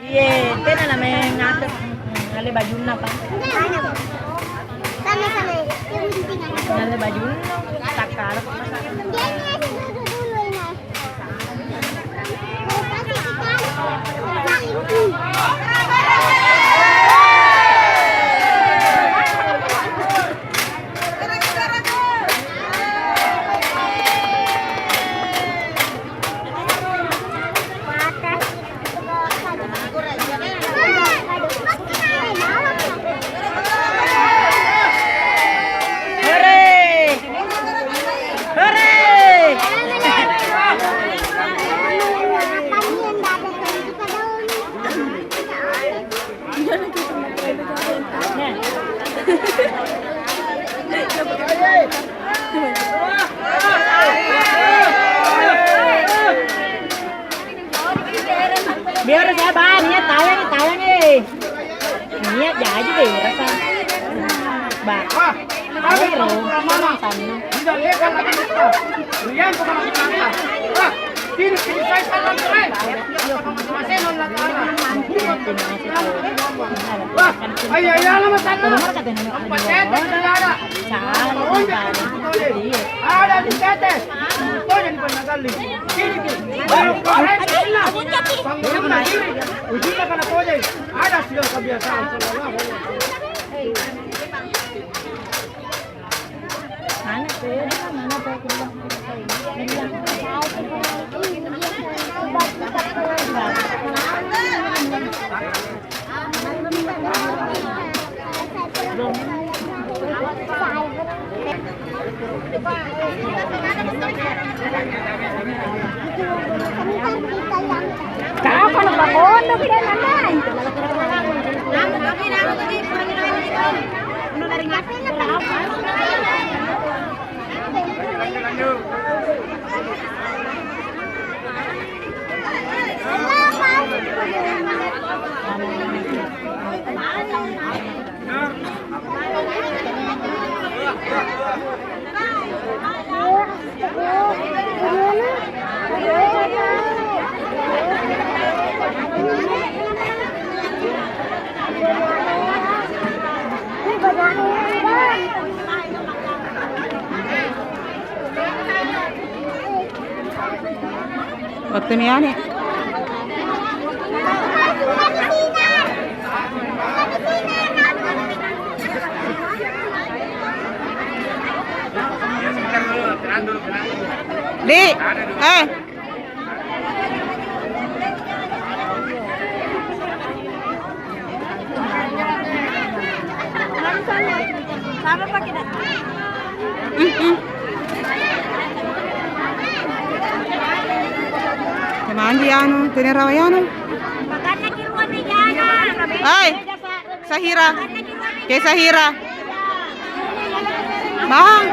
Iya, itu namanya ngatur. Ngale baju apa? Sama-sama. Ngale baju takar. Biar saya bahan niat tayang nih. Niat ya aja deh rasa. Bah. Ayo, mana sana? Tidak legal lagi itu. Rian kau mana kita? Wah, kiri saya salah terus. Masih nol lagi. Wah, ayo lama sana. Empat tetes tidak ada. Ada di tetes. Kau yang pernah kali. Kiri. Baru kau Panggungnya kiri. Ujungnya kana kau jadi. Ada sudah kebiasaan selama. Mana tuh? Mana tuh? Kapan bangun? Tidak nandai. Waktu ni ani. Di, Sama pakai dah. Mandi anu, tinirawayan. Maganda kiruan ni Jana. Ay, Sahira. Kay Sahira. Bang.